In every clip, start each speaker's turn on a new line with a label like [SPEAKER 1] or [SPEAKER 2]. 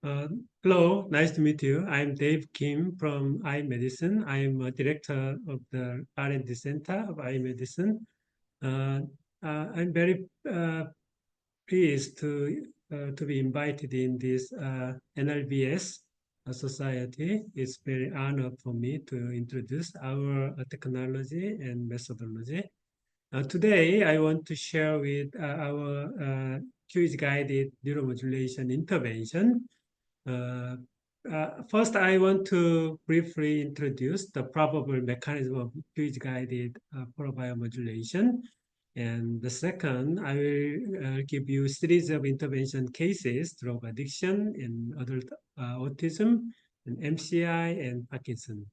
[SPEAKER 1] Hello, nice to meet you. I'm Dave Kim from iMedicine. I'm a director of the R&D Center of iMedicine. Uh, I'm very pleased to be invited in this NRBS society. It's very honor for me to introduce our technology and methodology. Today, I want to share with our QEEG-guided neuromodulation intervention. Uh, First, I want to briefly introduce the probable mechanism of QEEG-guided photobiomodulation. And the second, I will give you a series of intervention cases, drug addiction in adult autism, and MCI, and Parkinson.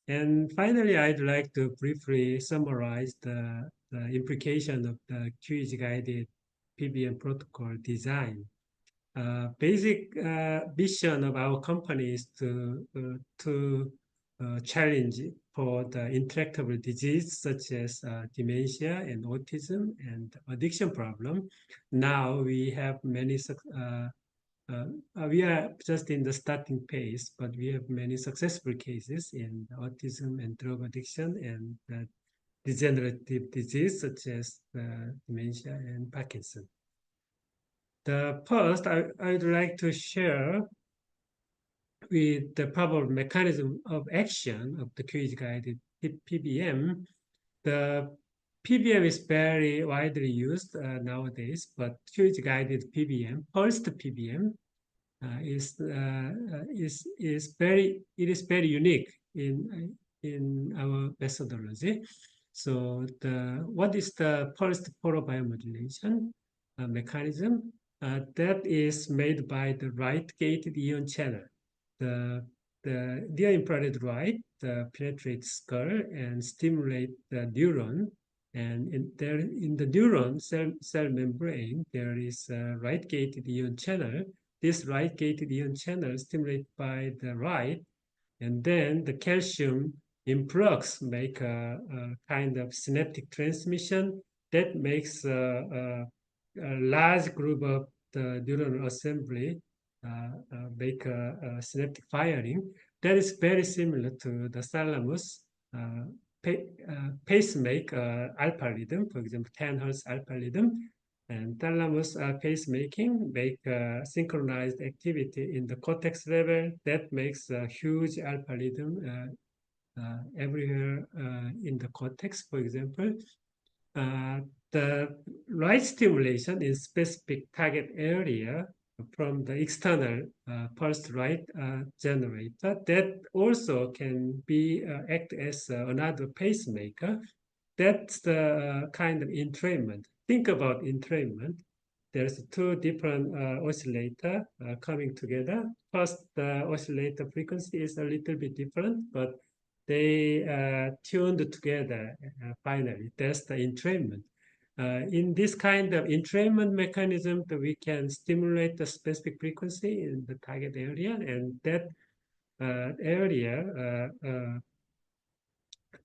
[SPEAKER 1] And finally, I'd like to briefly summarize the implication of the QEEG-guided PBM protocol design. Basic mission of our company is to challenge for the intractable disease such as dementia and autism and addiction problem. Now we have many. We are just in the starting phase, but we have many successful cases in autism and drug addiction and degenerative disease such as dementia and Parkinson. The first, I'd like to share with the probable mechanism of action of the QEEG-guided PBM. The PBM is very widely used nowadays, but QEEG-guided PBM, first PBM, is very unique in our methodology. So what is the pulsed photobiomodulation mechanism? That is made by the right-gated ion channel. The near-infrared light penetrates skull and stimulate the neuron. And in the neuron cell membrane, there is a right-gated ion channel. This right-gated ion channel stimulated by the right, and then the calcium influx make a kind of synaptic transmission that makes a large group of the neuronal assembly make a synaptic firing. That is very similar to the thalamus pacemaker alpha rhythm, for example, 10 hertz alpha rhythm. And thalamus pacemaking make synchronized activity in the cortex level that makes a huge alpha rhythm everywhere in the cortex, for example. The right stimulation in specific target area from the external pulsed light generator that also can be act as another pacemaker. That's the kind of entrainment. Think about entrainment. There's two different oscillator coming together. First, the oscillator frequency is a little bit different, but they tuned together finally. That's the entrainment. In this kind of entrainment mechanism, we can stimulate the specific frequency in the target area, and that area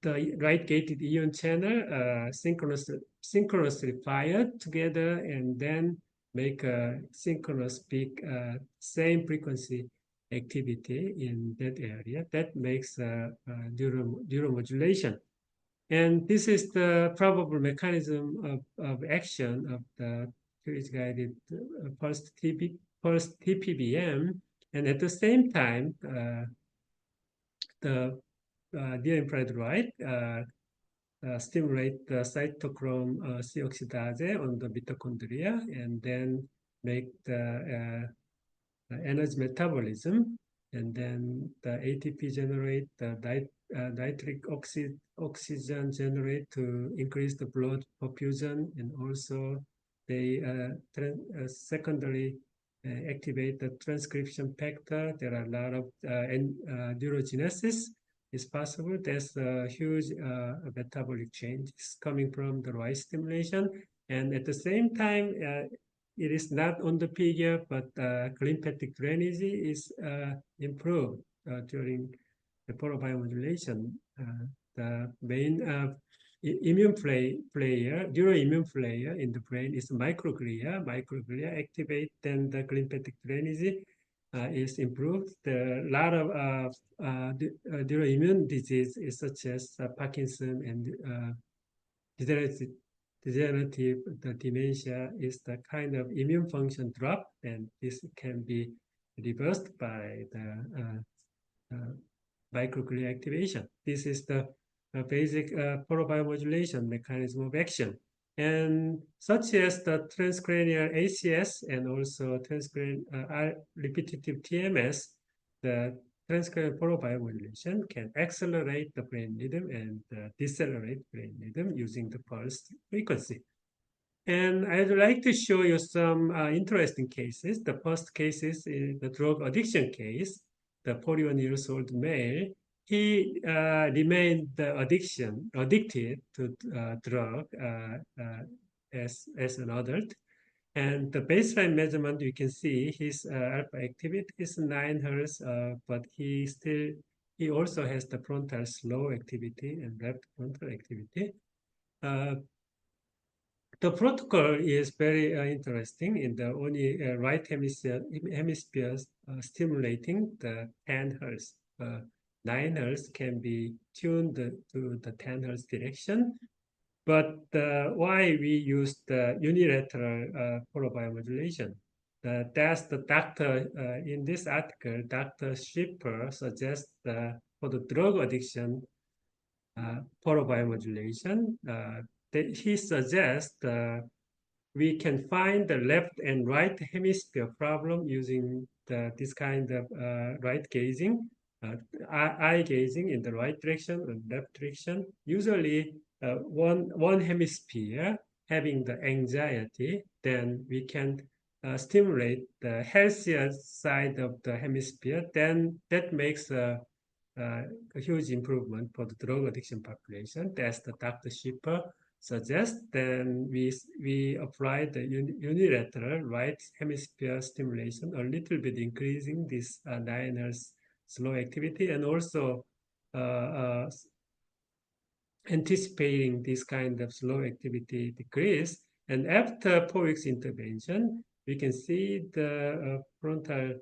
[SPEAKER 1] the right-gated ion channel synchronously fired together and then make a synchronous peak, same frequency activity in that area. That makes neuromodulation. And this is the probable mechanism of action of the QEEG-guided pulse tPBM. And at the same time, the near-infrared light stimulate the cytochrome C oxidase on the mitochondria and then make the energy metabolism, and then the ATP generate the nitric oxygen generate to increase the blood perfusion, and also they secondary activate the transcription factor. There are a lot of neurogenesis is possible. There's a huge metabolic change coming from the right stimulation, and at the same time, it is not on the figure, but glymphatic drainage is improved during the photobiomodulation. The main neuroimmune player in the brain is microglia. Microglia activate then the glymphatic drainage, is improved. There are a lot of neuroimmune diseases such as Parkinson and degenerative, degenerative the dementia is the kind of immune function drop, and this can be reversed by the microglia activation. This is the basic porobiomodulation mechanism of action. And such as the transcranial ACS and also transcranial repetitive TMS, the transcranial porobiomodulation can accelerate the brain rhythm and decelerate brain rhythm using the pulse frequency. And I'd like to show you some interesting cases. The first case is the drug addiction case. The 41 years old male, he remained addicted to drug as an adult. And the baseline measurement, you can see his alpha activity is 9 hertz, but he also has the frontal slow activity and left frontal activity. The protocol is very interesting in the only right hemisphere stimulating the 10 hertz. 9 hertz can be tuned to the 10 hertz direction. But why we use the unilateral porobiomodulation? That's the doctor in this article, Dr. Schipper suggests for the drug addiction porobiomodulation, he suggests we can find the left and right hemisphere problem using this kind of right gazing, eye gazing in the right direction and left direction. Usually, one hemisphere having the anxiety, then we can stimulate the healthier side of the hemisphere. Then that makes a huge improvement for the drug addiction population. That's the Dr. Schipper suggests. Then we apply the unilateral right hemisphere stimulation, a little bit increasing this 9 hertz slow activity, and also anticipating this kind of slow activity decrease. And after 4 weeks intervention, we can see the frontal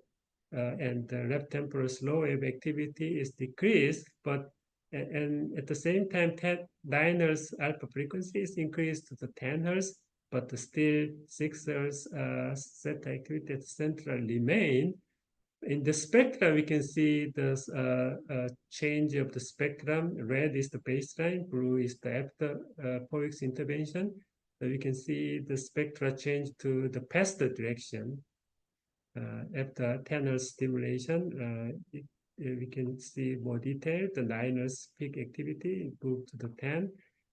[SPEAKER 1] and the left temporal slow wave activity is decreased, but and at the same time, 9 hertz alpha frequency is increased to the 10 hertz, but still 6 hertz theta activity at central remain. In the spectrum, we can see the change of the spectrum. Red is the baseline, blue is the after 4 weeks intervention. So we can see the spectra change to the positive direction. After 10 hertz stimulation, we can see more detail. The 9 hertz peak activity moved to the 10,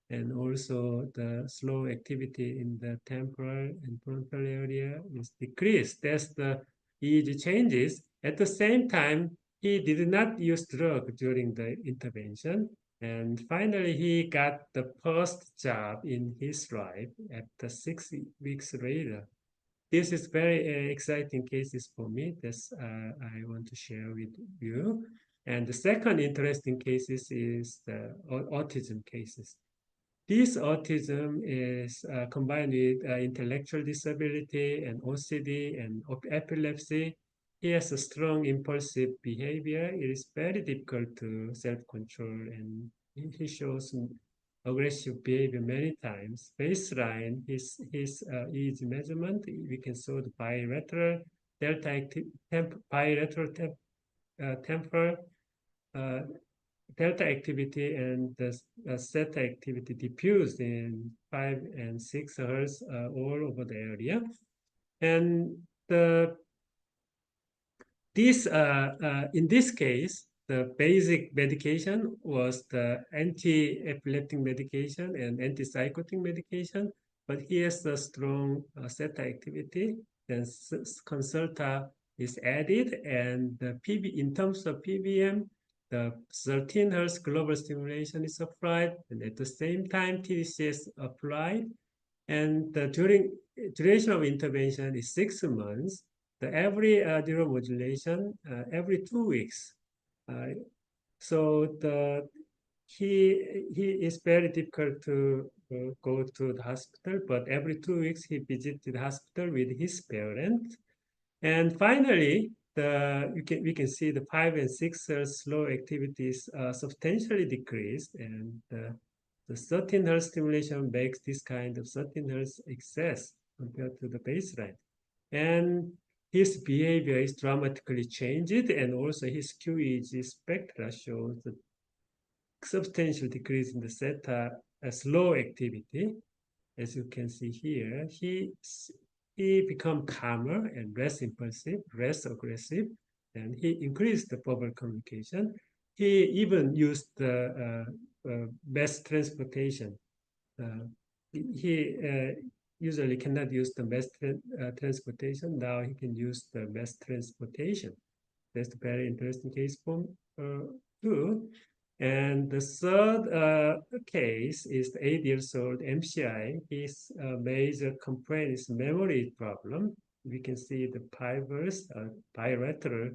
[SPEAKER 1] and also the slow activity in the temporal and frontal area is decreased. That's the EEG changes. At the same time, he did not use drug during the intervention. And finally, he got the first job in his life after 6 weeks later. This is very exciting cases for me. That's I want to share with you. And the second interesting cases is the autism cases. This autism is combined with intellectual disability and OCD and epilepsy. He has a strong impulsive behavior. It is very difficult to self-control, and he shows aggressive behavior many times. Baseline, his EEG measurement, we can show the bilateral temporal delta activity and the theta activity diffused in 5 and 6 hertz all over the area. And in this case, the basic medication was the anti-epileptic medication and antipsychotic medication, but he has a strong theta activity. Then Concerta is added, and in terms of PBM, the 13 hertz global stimulation is applied, and at the same time, TDCS applied. And the duration of intervention is 6 months. The every neuromodulation every 2 weeks. So he is very difficult to go to the hospital, but every 2 weeks he visited the hospital with his parents. And finally, we can see the 5 and 6 Hz slow activities substantially decreased, and the 13 Hz stimulation makes this kind of 13 Hz excess compared to the baseline. And his behavior is dramatically changed, and also his QEEG spectra shows the substantial decrease in the theta slow activity. As you can see here, he become calmer and less impulsive, less aggressive, and he increased the verbal communication. He even used the mass transportation. He usually cannot use the mass transportation. Now he can use the mass transportation. That's a very interesting case from too. And the third case is the 8-year-old MCI. His major complaint is memory problem. We can see the PIVERS, bilateral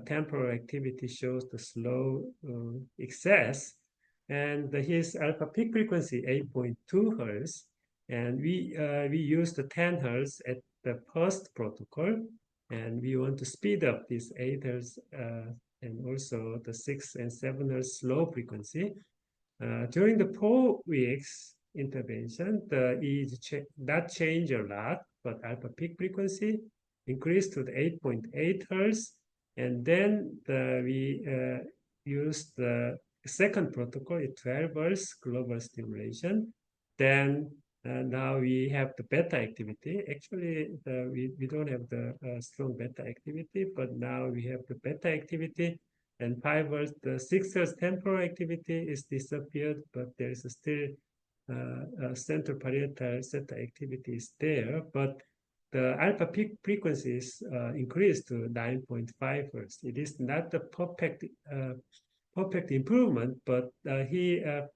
[SPEAKER 1] temporal activity shows the slow excess. And his alpha peak frequency 8.2 Hertz. And we use the 10 Hertz at the first protocol. And we want to speed up this 8 Hertz and also the 6 and 7 Hertz slow frequency. During the 4 weeks intervention, the EEG not change a lot, but alpha peak frequency increased to the 8.8 Hertz. And then we used the second protocol, 12 Hertz global stimulation. Then now we have the beta activity. Actually, we don't have the strong beta activity, but now we have the beta activity. And 5 Hertz, the 6 Hertz temporal activity is disappeared, but there is still central parietal theta activity is there. But the alpha peak frequency is increased to 9.5 Hertz. It is not the perfect improvement, but the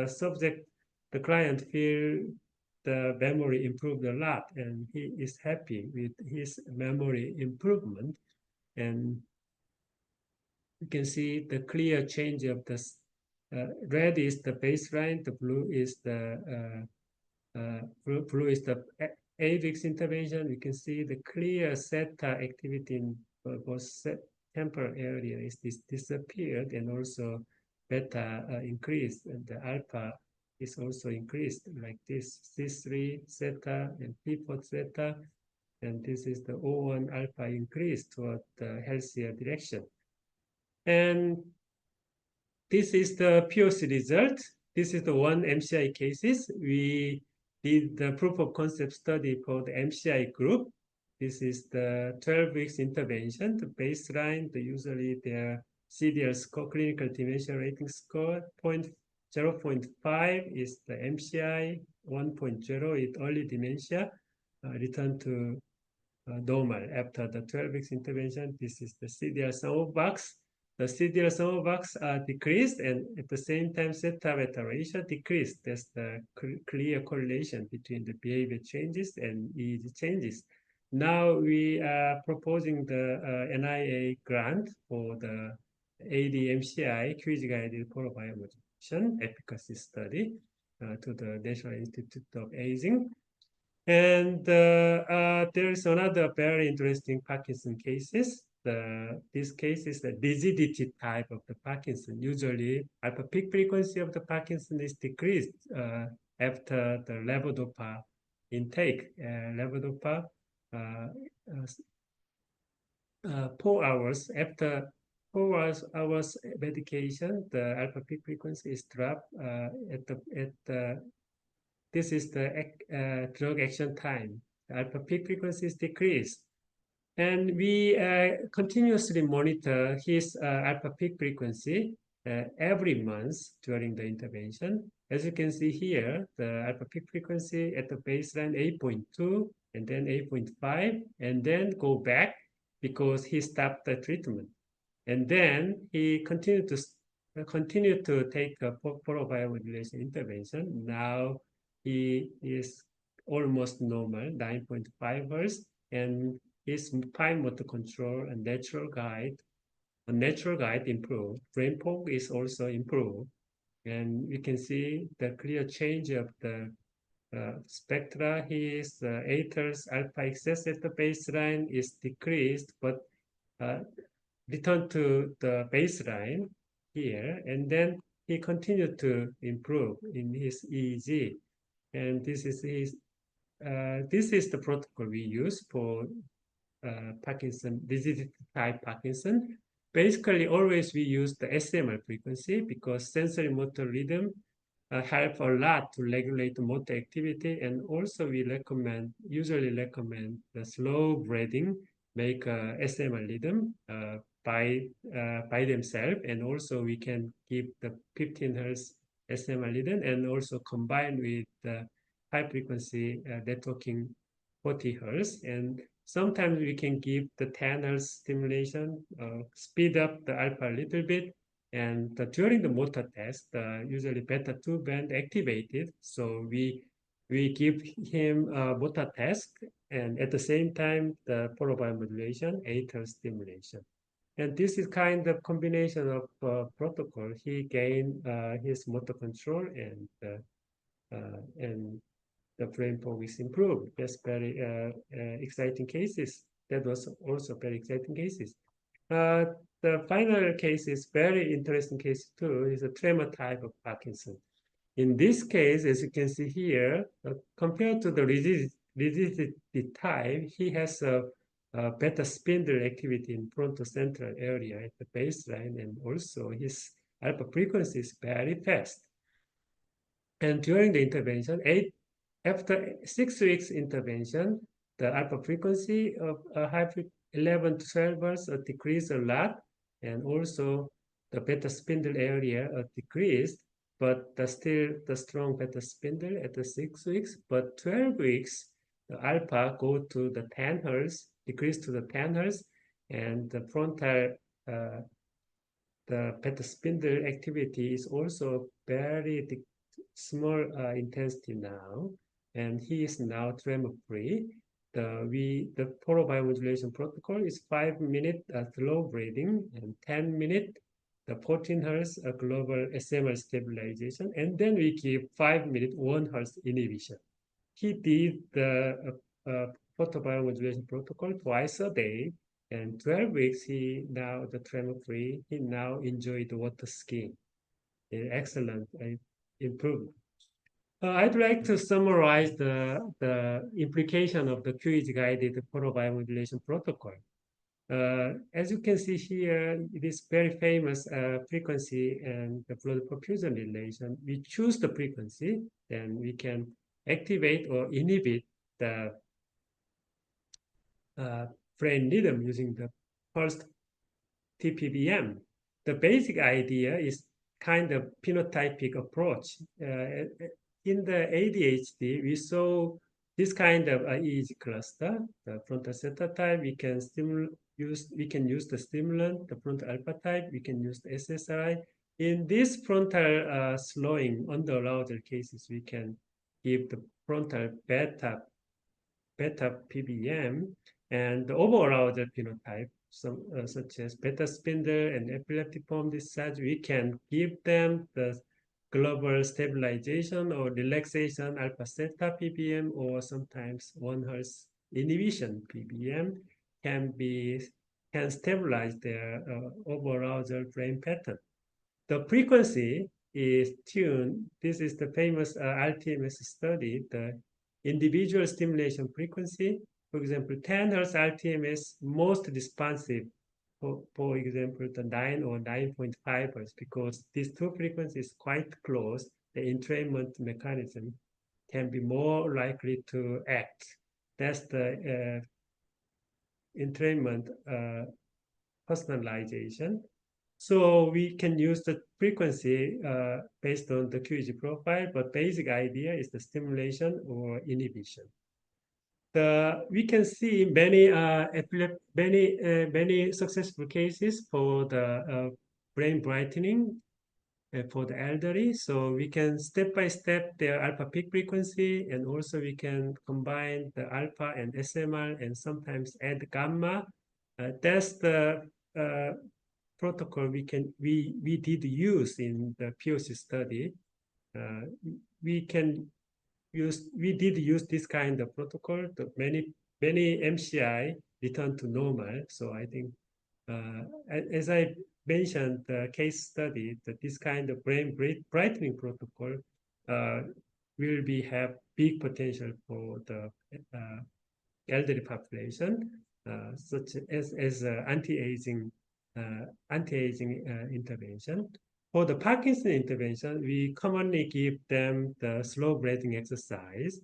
[SPEAKER 1] subject, the client feel the memory improved a lot, and he is happy with his memory improvement. And you can see the clear change of the red is the baseline, the blue is the 8 weeks intervention. We can see the clear theta activity in both temporal area is disappeared, and also beta increased, and the alpha is also increased like this, C3 theta and P4 theta, and this is the O1 alpha increase toward the healthier direction. And this is the POC result. This is the one MCI cases. We did the proof of concept study for the MCI group. This is the 12 weeks intervention. The baseline, usually their CDR score, clinical dementia rating score, 0.5 is the MCI, 1.0 is early dementia, return to normal after the 12 weeks intervention. This is the CDR sum of box. The CDR sum of box decreased, and at the same time, theta beta ratio decreased. That's the clear correlation between the behavior changes and EEG changes. Now we are proposing the NIA grant for the AD-MCI QEEG guided neurobiomodulation efficacy study to the National Institute of Aging. And there is another very interesting Parkinson cases. This case is the rigidity type of the Parkinson. Usually, alpha peak frequency of the Parkinson is decreased after the levodopa intake. Levodopa 4 hours after 4 hours medication, the alpha peak frequency is dropped this is the drug action time. The alpha peak frequency is decreased. And we continuously monitor his alpha peak frequency every month during the intervention. As you can see here, the alpha peak frequency at the baseline 8.2 and then 8.5, and then go back because he stopped the treatment. And then he continued to take a photobiomodulation intervention. Now he is almost normal, 9.5 Hertz, and his fine motor control and natural guide improved. Brain fog is also improved. And we can see the clear change of the spectra. His 8 Hertz alpha excess at the baseline is decreased, but return to the baseline here, and then he continued to improve in his EEG. And this is the protocol we use for Parkinson, rigidity type Parkinson. Basically, always we use the SMR frequency because sensory motor rhythm help a lot to regulate the motor activity. And also we usually recommend the slow breathing, make SMR rhythm by themselves. And also we can give the 15 hertz SMR rhythm and also combine with the high frequency networking 40 hertz. And sometimes we can give the 10 hertz stimulation, speed up the alpha a little bit, and during the motor test, usually beta 2 band activated. So we give him a motor test, and at the same time, the photobiomodulation, 8 hertz stimulation. And this is kind of combination of protocol. He gained his motor control and the brain fog is improved. That's very exciting cases. That was also very exciting cases. Uh, the final case is very interesting case too. Is a tremor type of Parkinson. In this case, as you can see here, compared to the rigidity type, he has a better spindle activity in frontocentral area at the baseline, and also his alpha frequency is very fast. And during the intervention, after 6 weeks intervention, the alpha frequency of 11 to 12 hertz decreased a lot, and also the beta spindle area decreased, but still the strong beta spindle at the 6 weeks. But 12 weeks, the alpha go to the 10 hertz, decrease to the 10 hertz, and the frontal the beta spindle activity is also very small intensity now, and he is now tremor free. The photobiomodulation protocol is 5 minute slow breathing and 10 minute the 14 hertz global SMR stabilization, and then we give 5 minute 1 hertz inhibition. He did the photobiomodulation protocol twice a day, and 12 weeks he now the tremor free. He now enjoyed the water skiing. Excellent improvement. I'd like to summarize the implication of the QEEG guided photobiomodulation protocol. As you can see here, it is very famous frequency and the blood perfusion relation. We choose the frequency, then we can activate or inhibit the brain rhythm using the first tPBM. The basic idea is kind of phenotypic approach. In the ADHD, we saw this kind of EEG cluster, the frontal theta type. We can use the stimulant, the frontal alpha type. We can use the SSRI. In this frontal slowing under arousal cases, we can give the frontal beta PBM and the over-arousal phenotype, such as beta spindle and epileptic form discharge. We can give them the global stabilization or relaxation alpha theta PBM, or sometimes 1 hertz inhibition PBM can stabilize their over-arousal brain pattern. The frequency is tuned. This is the famous RTMS study, the individual stimulation frequency. For example, 10 hertz RTMS most responsive, for example, the 9 or 9.5 hertz, because these two frequencies quite close. The entrainment mechanism can be more likely to act. That's the entrainment personalization. So we can use the frequency based on the QEEG profile, but basic idea is the stimulation or inhibition. We can see many successful cases for the brain brightening for the elderly. So we can step by step their alpha peak frequency, and also we can combine the alpha and SMR, and sometimes add gamma. That's the protocol we did use in the POC study. We did use this kind of protocol. Many MCI return to normal. So I think As I mentioned, the case study that this kind of brain brightening protocol uh, will be have big potential for the uh, elderly population, such as anti-aging intervention. For the Parkinson intervention, we commonly give them the slow breathing exercise,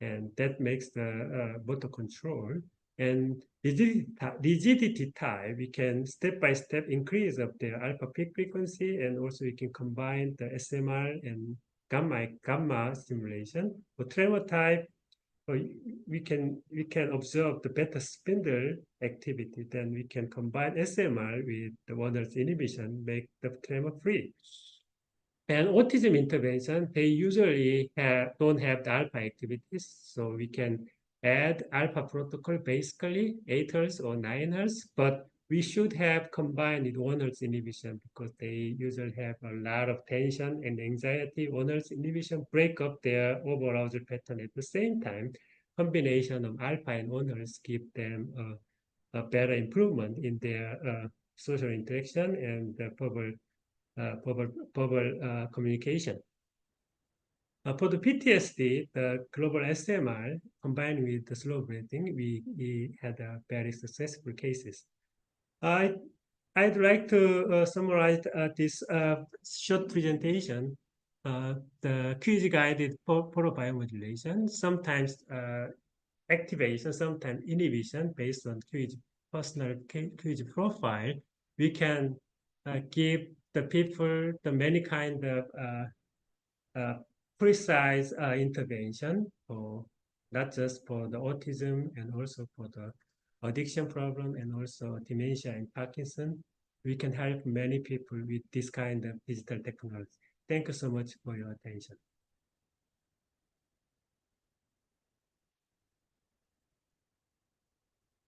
[SPEAKER 1] and that makes the motor control. And rigidity type, we can step by step increase of the alpha peak frequency, and also we can combine the SMR and gamma stimulation. For tremor type, so we can observe the beta spindle activity. Then we can combine SMR with the Warner's inhibition, make the tremor free. And autism intervention, they usually don't have the alpha activities, so we can add alpha protocol, basically 8 hertz or 9 hertz, but we should have combined with 1 hertz inhibition because they usually have a lot of tension and anxiety. 1 hertz inhibition break up their overarousal pattern at the same time. Combination of alpha and 1 hertz give them a better improvement in their social interaction and verbal communication. For the PTSD, the global SMR combined with the slow breathing, we had very successful cases. I'd like to summarize this short presentation. The QEEG guided photobiomodulation, sometimes activation, sometimes inhibition based on QEEG personal QEEG profile. We can give the people the many kind of uh, precise intervention for not just for the autism and also for the addiction problem and also dementia and Parkinson. We can help many people with this kind of digital technology. Thank you so much for your attention.